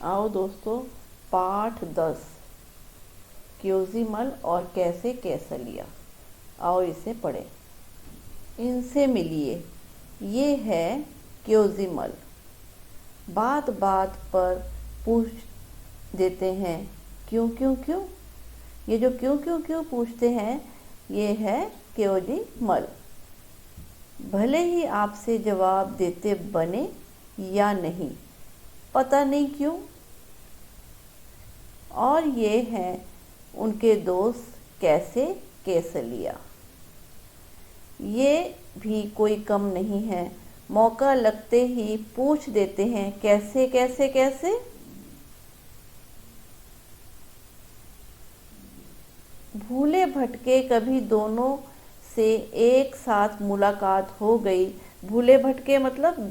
आओ दोस्तों, पाठ 10 क्योजिमल और कैसे कैसलिया। आओ इसे पढ़ें। इनसे मिलिए, ये है क्योजिमल। बात बात पर पूछ देते हैं क्यों क्यों क्यों। ये जो क्यों क्यों क्यों पूछते हैं, ये है क्योजिमल। भले ही आपसे जवाब देते बने या नहीं, पता नहीं क्यों। और ये हैं उनके दोस्त कैसे कैसलिया। ये भी कोई कम नहीं है, मौका लगते ही पूछ देते हैं कैसे कैसे कैसे। भूले भटके कभी दोनों से एक साथ मुलाकात हो गई। भूले भटके मतलब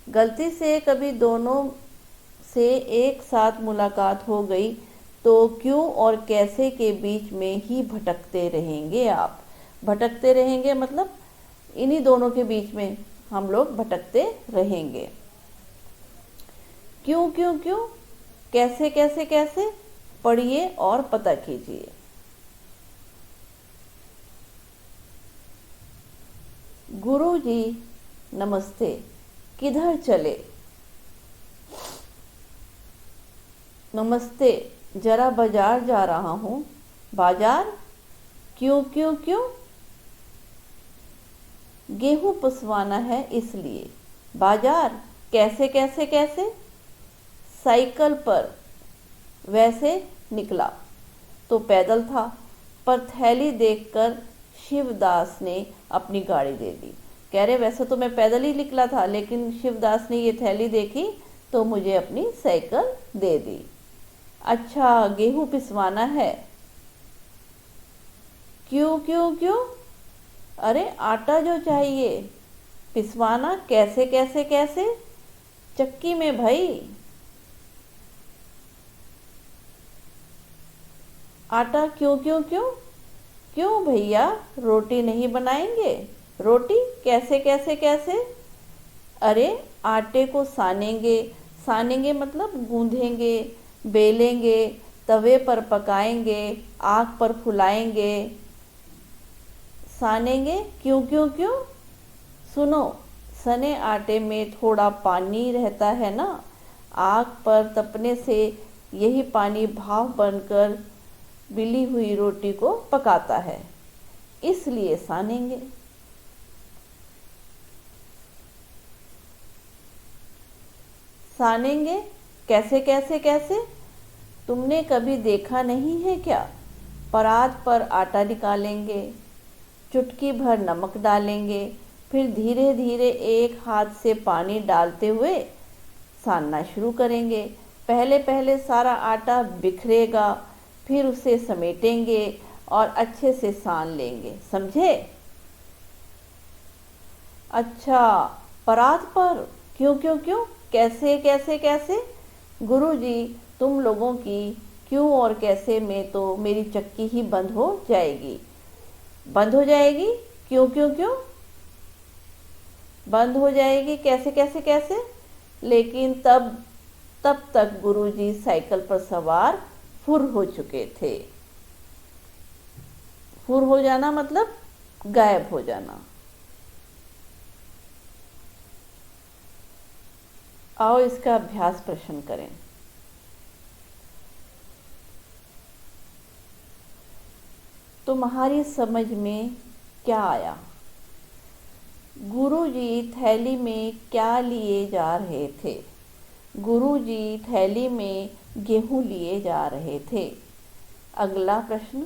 गलती से कभी दोनों से एक साथ मुलाकात हो गई तो क्यों और कैसे के बीच में ही भटकते रहेंगे आप। भटकते रहेंगे मतलब इन्हीं दोनों के बीच में हम लोग भटकते रहेंगे। क्यों क्यों क्यों, कैसे कैसे कैसे, पढ़िए और पता कीजिए। गुरुजी नमस्ते, किधर चले। नमस्ते, जरा बाजार जा रहा हूँ। बाजार? क्यों क्यों क्यों? गेहूं पिसवाना है इसलिए। बाजार? कैसे कैसे कैसे? साइकिल पर। वैसे निकला तो पैदल था, पर थैली देखकर शिवदास ने अपनी गाड़ी दे दी। कह रहे वैसे तो मैं पैदल ही निकला था, लेकिन शिवदास ने ये थैली देखी तो मुझे अपनी साइकिल दे दी। अच्छा, गेहूं पिसवाना है। क्यों क्यों क्यों? अरे आटा जो चाहिए। पिसवाना कैसे कैसे कैसे? चक्की में भाई। आटा क्यों क्यों क्यों? क्यों भैया, रोटी नहीं बनाएंगे। रोटी कैसे कैसे कैसे? अरे आटे को सानेंगे। सानेंगे मतलब गूंधेंगे, बेलेंगे, तवे पर पकाएंगे, आग पर फुलाएंगे। सानेंगे क्यों क्यों क्यों? सुनो, सने आटे में थोड़ा पानी रहता है ना, आग पर तपने से यही पानी भाप बनकर बिली हुई रोटी को पकाता है, इसलिए सानेंगे। सानेंगे कैसे कैसे कैसे? तुमने कभी देखा नहीं है क्या? परात पर आटा निकालेंगे, चुटकी भर नमक डालेंगे, फिर धीरे धीरे एक हाथ से पानी डालते हुए सानना शुरू करेंगे। पहले पहले सारा आटा बिखरेगा, फिर उसे समेटेंगे और अच्छे से सान लेंगे, समझे? अच्छा, परात पर। क्यों क्यों क्यों, कैसे कैसे कैसे? गुरुजी, तुम लोगों की क्यों और कैसे में तो मेरी चक्की ही बंद हो जाएगी। बंद हो जाएगी? क्यों क्यों क्यों? बंद हो जाएगी कैसे कैसे कैसे? लेकिन तब तक गुरुजी साइकिल पर सवार फुर हो चुके थे। फुर हो जाना मतलब गायब हो जाना। आओ इसका अभ्यास प्रश्न करें। तुम्हारी समझ में क्या आया? गुरुजी थैली में क्या लिए जा रहे थे? गुरुजी थैली में गेहूं लिए जा रहे थे। अगला प्रश्न,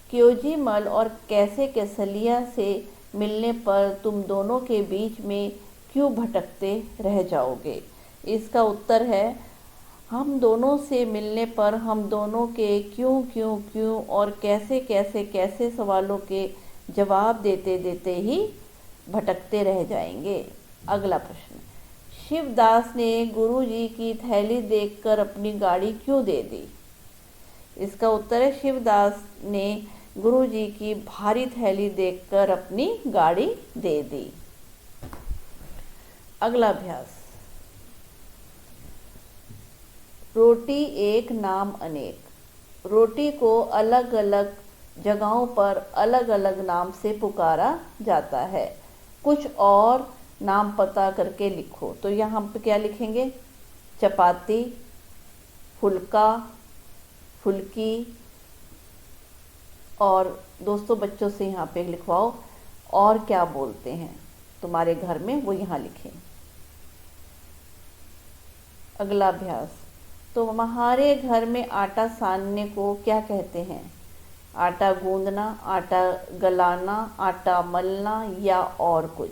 क्योजिमल और कैसे कैसलिया से मिलने पर तुम दोनों के बीच में क्यों भटकते रह जाओगे? इसका उत्तर है, हम दोनों से मिलने पर हम दोनों के क्यों क्यों क्यों और कैसे कैसे कैसे सवालों के जवाब देते देते ही भटकते रह जाएंगे। अगला प्रश्न, शिवदास ने गुरुजी की थैली देखकर अपनी गाड़ी क्यों दे दी? इसका उत्तर है, शिवदास ने गुरुजी की भारी थैली देखकर अपनी गाड़ी दे दी। अगला अभ्यास, रोटी एक नाम अनेक। रोटी को अलग अलग जगहों पर अलग अलग नाम से पुकारा जाता है। कुछ और नाम पता करके लिखो। तो यहाँ पे क्या लिखेंगे? चपाती, फुल्का, फुल्की। और दोस्तों बच्चों से यहाँ पे लिखवाओ और क्या बोलते हैं तुम्हारे घर में, वो यहाँ लिखें। अगला अभ्यास, तो हमारे घर में आटा सानने को क्या कहते हैं? आटा गूंदना, आटा गलाना, आटा मलना या और कुछ?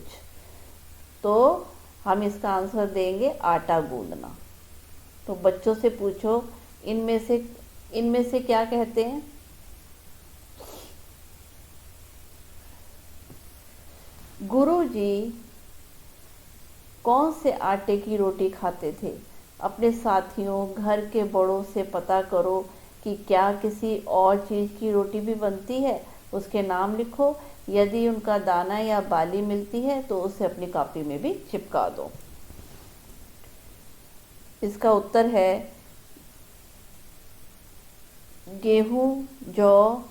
तो हम इसका आंसर देंगे आटा गूंदना। तो बच्चों से पूछो इनमें से क्या कहते हैं? गुरुजी कौन से आटे की रोटी खाते थे? अपने साथियों, घर के बड़ों से पता करो कि क्या किसी और चीज़ की रोटी भी बनती है, उसके नाम लिखो। यदि उनका दाना या बाली मिलती है तो उसे अपनी कॉपी में भी चिपका दो। इसका उत्तर है गेहूं, जौ,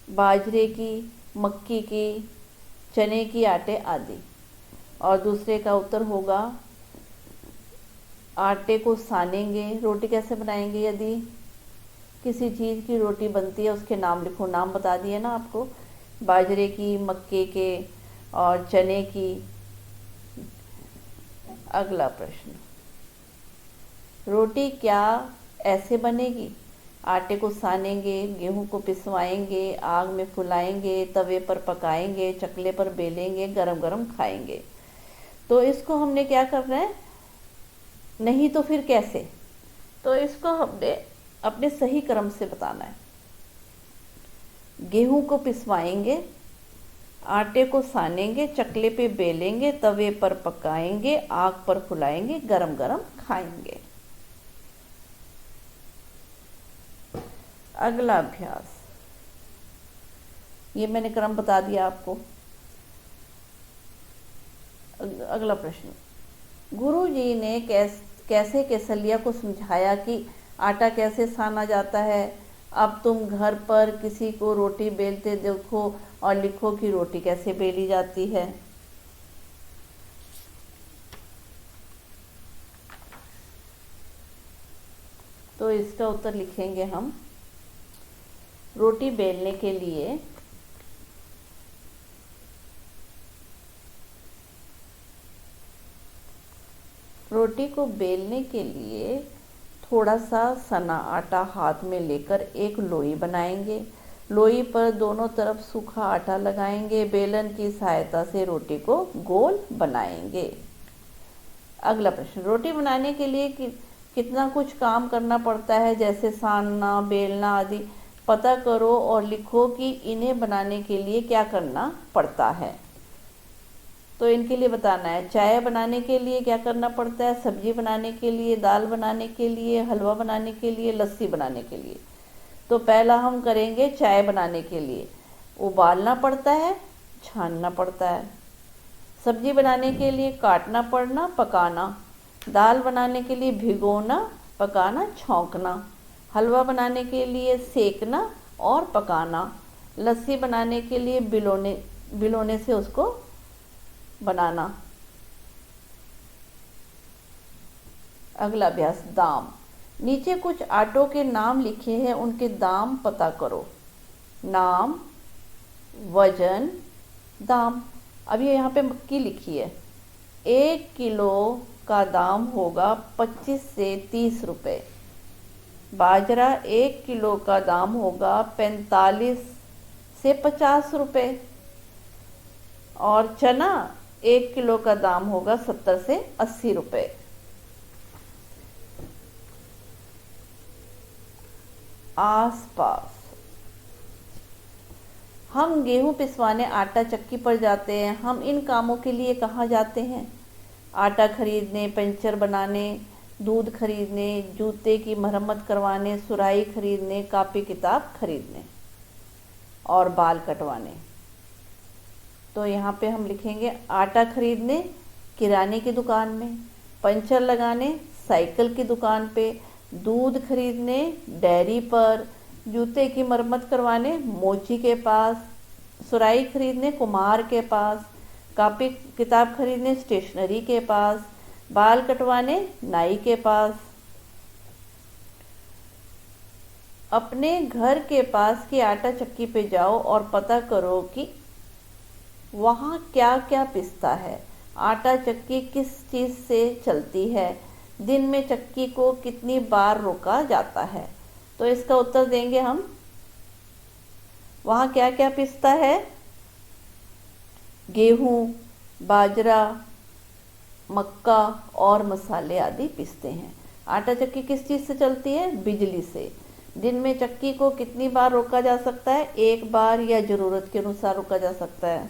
बाजरे की, मक्की की, चने की आटे आदि। और दूसरे का उत्तर होगा आटे को सानेंगे। रोटी कैसे बनाएंगे? यदि किसी चीज़ की रोटी बनती है उसके नाम लिखो। नाम बता दिए ना आपको, बाजरे की, मक्के के और चने की। अगला प्रश्न, रोटी क्या ऐसे बनेगी? आटे को सानेंगे, गेहूं को पिसवाएंगे, आग में फुलाएंगे, तवे पर पकाएंगे, चकले पर बेलेंगे, गरम गरम खाएंगे। तो इसको हमने क्या करना है? नहीं तो फिर कैसे? तो इसको हमने अपने सही क्रम से बताना है। गेहूं को पिसवाएंगे, आटे को सानेंगे, चकले पे बेलेंगे, तवे पर पकाएंगे, आग पर फुलाएंगे, गरम गरम खाएंगे। अगला अभ्यास, ये मैंने क्रम बता दिया आपको। अगला प्रश्न, गुरुजी ने कैसे केसलिया को समझाया कि आटा कैसे साना जाता है? अब तुम घर पर किसी को रोटी बेलते देखो और लिखो कि रोटी कैसे बेली जाती है। तो इसका उत्तर लिखेंगे हम। रोटी बेलने के लिए रोटी को बेलने के लिए थोड़ा सा सना आटा हाथ में लेकर एक लोई बनाएंगे। लोई पर दोनों तरफ सूखा आटा लगाएंगे। बेलन की सहायता से रोटी को गोल बनाएंगे। अगला प्रश्न, रोटी बनाने के लिए कितना कुछ काम करना पड़ता है, जैसे सानना, बेलना आदि पता करो और लिखो कि इन्हें बनाने के लिए क्या करना पड़ता है। तो इनके लिए बताना है। चाय बनाने के लिए क्या करना पड़ता है? सब्जी बनाने के लिए, दाल बनाने के लिए, हलवा बनाने के लिए, लस्सी बनाने के लिए। तो पहला हम करेंगे चाय बनाने के लिए। उबालना पड़ता है, छानना पड़ता है। सब्जी बनाने के लिए काटना पड़ना, पकाना। दाल बनाने के लिए भिगोना, पकाना, छौंकना। हलवा बनाने के लिए सेकना और पकाना। लस्सी बनाने के लिए बिलोने से उसको बनाना। अगला अभ्यास, दाम। नीचे कुछ आटों के नाम लिखे हैं, उनके दाम पता करो। नाम, वजन, दाम। अब ये यहाँ पे मक्की लिखी है। 1 किलो का दाम होगा 25 से 30 रुपए। बाजरा 1 किलो का दाम होगा 45 से 50 रुपए। और चना 1 किलो का दाम होगा 70 से 80 रुपए। आसपास, हम गेहूं पिसवाने आटा चक्की पर जाते हैं। हम इन कामों के लिए कहाँ जाते हैं? आटा खरीदने, पंचर बनाने, दूध खरीदने, जूते की मरम्मत करवाने, सुराही खरीदने, कॉपी किताब खरीदने और बाल कटवाने। तो यहाँ पे हम लिखेंगे आटा खरीदने किराने की दुकान में, पंचर लगाने साइकिल की दुकान पे, दूध खरीदने डेयरी पर, जूते की मरम्मत करवाने मोची के पास, सुराही खरीदने कुम्हार के पास, कॉपी किताब खरीदने स्टेशनरी के पास, बाल कटवाने नाई के पास। अपने घर के पास की आटा चक्की पे जाओ और पता करो कि वहाँ क्या क्या पिसता है। आटा चक्की किस चीज़ से चलती है, दिन में चक्की को कितनी बार रोका जाता है। तो इसका उत्तर देंगे हम, वहाँ क्या क्या पिसता है, गेहूँ, बाजरा, मक्का और मसाले आदि पिसते हैं। आटा चक्की किस चीज़ से चलती है, बिजली से। दिन में चक्की को कितनी बार रोका जा सकता है, एक बार या ज़रूरत के अनुसार रोका जा सकता है।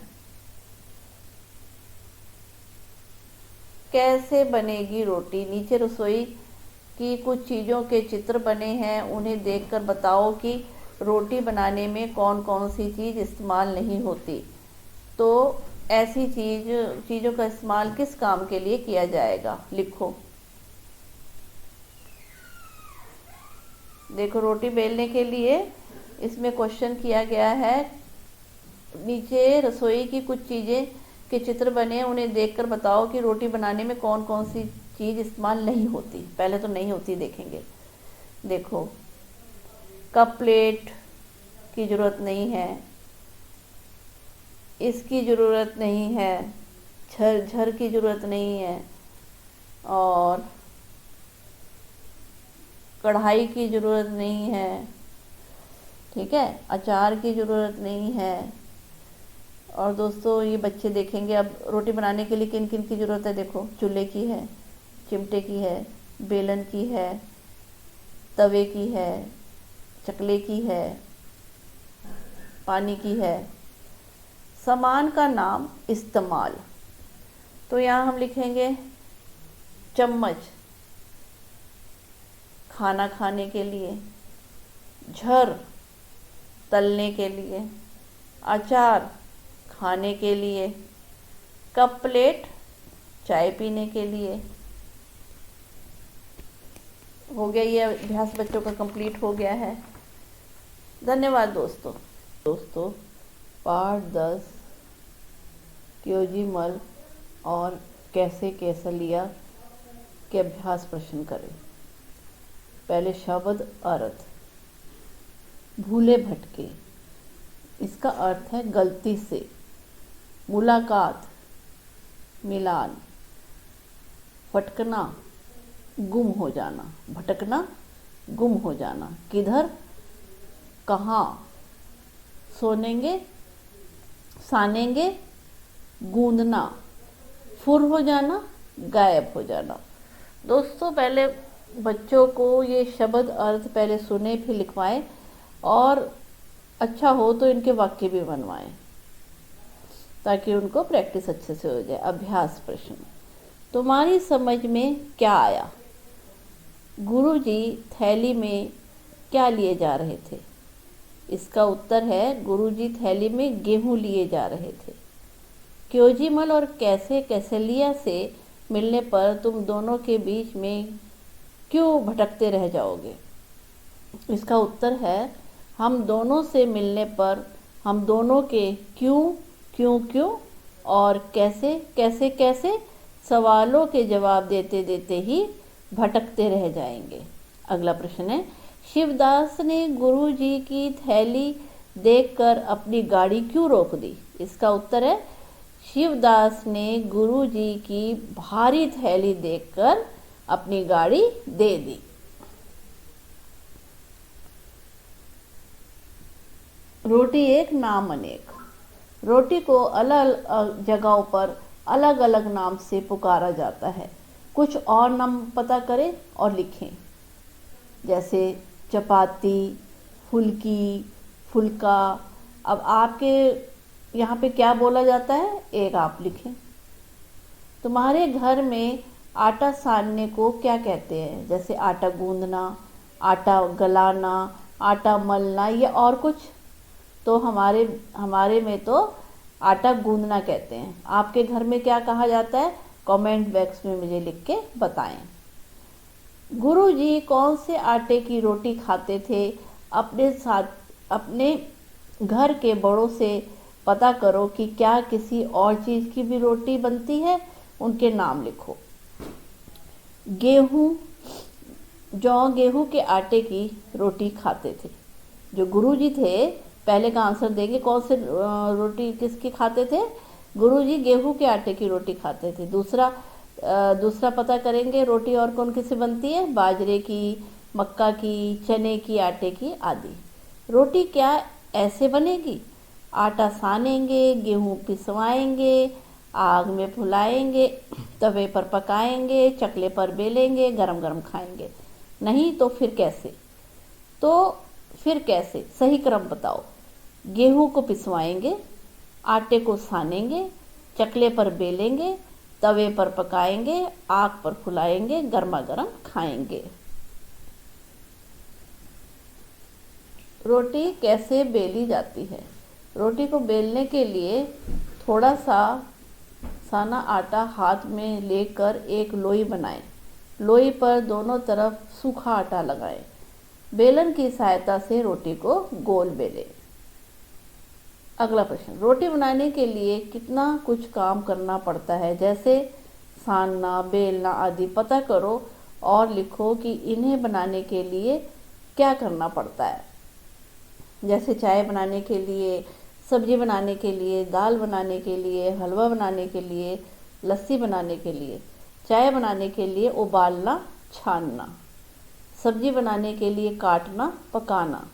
कैसे बनेगी रोटी, नीचे रसोई की कुछ चीज़ों के चित्र बने हैं, उन्हें देखकर बताओ कि रोटी बनाने में कौन कौन सी चीज़ इस्तेमाल नहीं होती। तो ऐसी चीज़ों का इस्तेमाल किस काम के लिए किया जाएगा, लिखो। देखो रोटी बेलने के लिए इसमें क्वेश्चन किया गया है, नीचे रसोई की कुछ चीज़ें के चित्र बने हैं, उन्हें देखकर बताओ कि रोटी बनाने में कौन कौन सी चीज़ इस्तेमाल नहीं होती। पहले तो नहीं होती देखेंगे। देखो, कप प्लेट की ज़रूरत नहीं है, इसकी ज़रूरत नहीं है, झर की ज़रूरत नहीं है, और कढ़ाई की ज़रूरत नहीं है, ठीक है, अचार की ज़रूरत नहीं है। और दोस्तों ये बच्चे देखेंगे अब रोटी बनाने के लिए किन किन की ज़रूरत है। देखो, चूल्हे की है, चिमटे की है, बेलन की है, तवे की है, चकले की है, पानी की है। सामान का नाम इस्तेमाल, तो यहाँ हम लिखेंगे चम्मच खाना खाने के लिए, झर तलने के लिए, अचार खाने के लिए, कप प्लेट चाय पीने के लिए। हो गया, ये अभ्यास बच्चों का कंप्लीट हो गया है। धन्यवाद दोस्तों पाठ 10 क्योजी मल और कैसे कैसलिया के अभ्यास प्रश्न करें। पहले शब्द अर्थ, भूले भटके, इसका अर्थ है गलती से। मुलाकात, मिलान। फटकना, गुम हो जाना, भटकना, गुम हो जाना। किधर, कहाँ। सोनेंगे, सानेंगे, गूंदना। फुर हो जाना, गायब हो जाना। दोस्तों पहले बच्चों को ये शब्द अर्थ पहले सुने फिर लिखवाएं, और अच्छा हो तो इनके वाक्य भी बनवाएं ताकि उनको प्रैक्टिस अच्छे से हो जाए। अभ्यास प्रश्न, तुम्हारी समझ में क्या आया? गुरुजी थैली में क्या लिए जा रहे थे? इसका उत्तर है, गुरुजी थैली में गेहूं लिए जा रहे थे। क्योजीमल और कैसे कैसलिया से मिलने पर तुम दोनों के बीच में क्यों भटकते रह जाओगे? इसका उत्तर है, हम दोनों से मिलने पर हम दोनों के क्यों और कैसे कैसे कैसे सवालों के जवाब देते देते ही भटकते रह जाएंगे। अगला प्रश्न है, शिवदास ने गुरुजी की थैली देखकर अपनी गाड़ी क्यों रोक दी? इसका उत्तर है, शिवदास ने गुरुजी की भारी थैली देखकर अपनी गाड़ी दे दी। रोटी एक नाम अनेक, रोटी को अलग अलग जगहों पर अलग अलग नाम से पुकारा जाता है। कुछ और नाम पता करें और लिखें, जैसे चपाती, फुल्की, फुल्का। अब आपके यहाँ पे क्या बोला जाता है, एक आप लिखें। तुम्हारे घर में आटा सानने को क्या कहते हैं? जैसे आटा गूंदना, आटा गलाना, आटा मलना, या और कुछ? तो हमारे में तो आटा गूंदना कहते हैं। आपके घर में क्या कहा जाता है? कमेंट बॉक्स में मुझे लिख के बताएं। गुरुजी कौन से आटे की रोटी खाते थे? अपने साथ अपने घर के बड़ों से पता करो कि क्या किसी और चीज़ की भी रोटी बनती है। उनके नाम लिखो। गेहूँ, जौ गेहूँ के आटे की रोटी खाते थे। जो गुरुजी थे, पहले का आंसर देंगे, कौन से रोटी किसकी खाते थे? गुरुजी गेहूं के आटे की रोटी खाते थे। दूसरा पता करेंगे रोटी और कौन किससे बनती है? बाजरे की, मक्का की, चने की, आटे की आदि। रोटी क्या ऐसे बनेगी? आटा सानेंगे, गेहूं पिसवाएंगे, आग में फुलाएंगे, तवे पर पकाएंगे, चकले पर बेलेंगे, गरम गरम खाएंगे। नहीं तो फिर कैसे? सही क्रम बताओ। गेहूं को पिसवाएंगे, आटे को सानेंगे, चकले पर बेलेंगे, तवे पर पकाएंगे, आग पर फुलाएंगे, गर्मा गर्म खाएंगे। रोटी कैसे बेली जाती है? रोटी को बेलने के लिए थोड़ा सा साना आटा हाथ में लेकर एक लोई बनाएं। लोई पर दोनों तरफ सूखा आटा लगाएं। बेलन की सहायता से रोटी को गोल बेलें। अगला प्रश्न, रोटी बनाने के लिए कितना कुछ काम करना पड़ता है? जैसे सानना, बेलना आदि पता करो और लिखो कि इन्हें बनाने के लिए क्या करना पड़ता है। जैसे चाय बनाने के लिए, सब्जी बनाने के लिए, दाल बनाने के लिए, हलवा बनाने के लिए, लस्सी बनाने के लिए। चाय बनाने के लिए उबालना, छानना। सब्जी बनाने के लिए काटना, पकाना।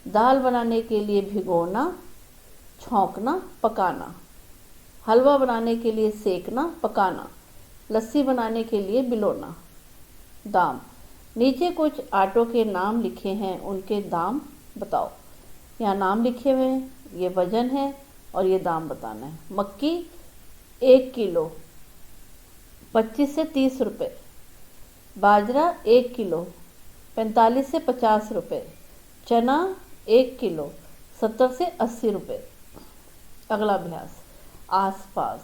दाल बनाने के लिए भिगोना, छौंकना, पकाना। हलवा बनाने के लिए सेकना, पकाना। लस्सी बनाने के लिए बिलोना। दाम, नीचे कुछ आटों के नाम लिखे हैं, उनके दाम बताओ। यहाँ नाम लिखे हुए हैं, ये वजन है और ये दाम बताना है। मक्की 1 किलो 25 से 30 रुपये। बाजरा 1 किलो 45 से 50 रुपये। चना 1 किलो 70 से 80 रुपये। अगला अभ्यास, आसपास।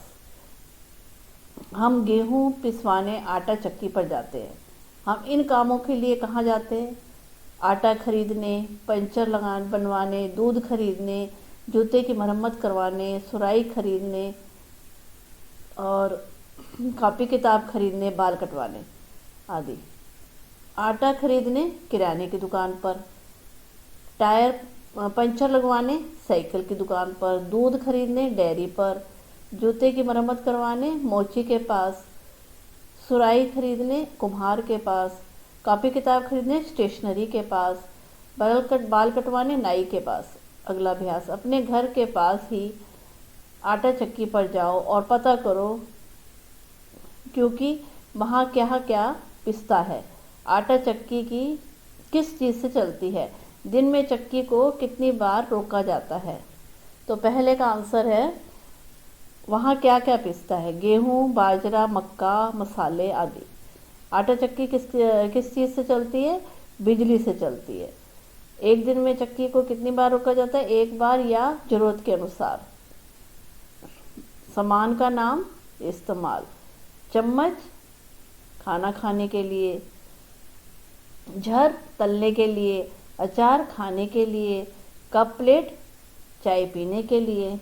हम गेहूं पिसवाने आटा चक्की पर जाते हैं। हम इन कामों के लिए कहाँ जाते हैं? आटा खरीदने, पंचर बनवाने, दूध खरीदने, जूते की मरम्मत करवाने, सुराई खरीदने और कॉपी किताब खरीदने, बाल कटवाने आदि। आटा खरीदने किराने की दुकान पर, टायर पंचर लगवाने साइकिल की दुकान पर, दूध खरीदने डेयरी पर, जूते की मरम्मत करवाने मोची के पास, सुराई खरीदने कुम्हार के पास, कॉपी किताब खरीदने स्टेशनरी के पास, बाल कटवाने नाई के पास। अगला अभ्यास, अपने घर के पास ही आटा चक्की पर जाओ और पता करो क्योंकि वहाँ क्या क्या पिसता है। आटा चक्की की किस चीज़ से चलती है? दिन में चक्की को कितनी बार रोका जाता है? तो पहले का आंसर है वहाँ क्या क्या पिसता है? गेहूँ, बाजरा, मक्का, मसाले आदि। आटा चक्की किस चीज़ से चलती है? बिजली से चलती है। एक दिन में चक्की को कितनी बार रोका जाता है? 1 बार या ज़रूरत के अनुसार। सामान का नाम, इस्तेमाल। चम्मच खाना खाने के लिए, झर तलने के लिए, अचार खाने के लिए, कप प्लेट चाय पीने के लिए।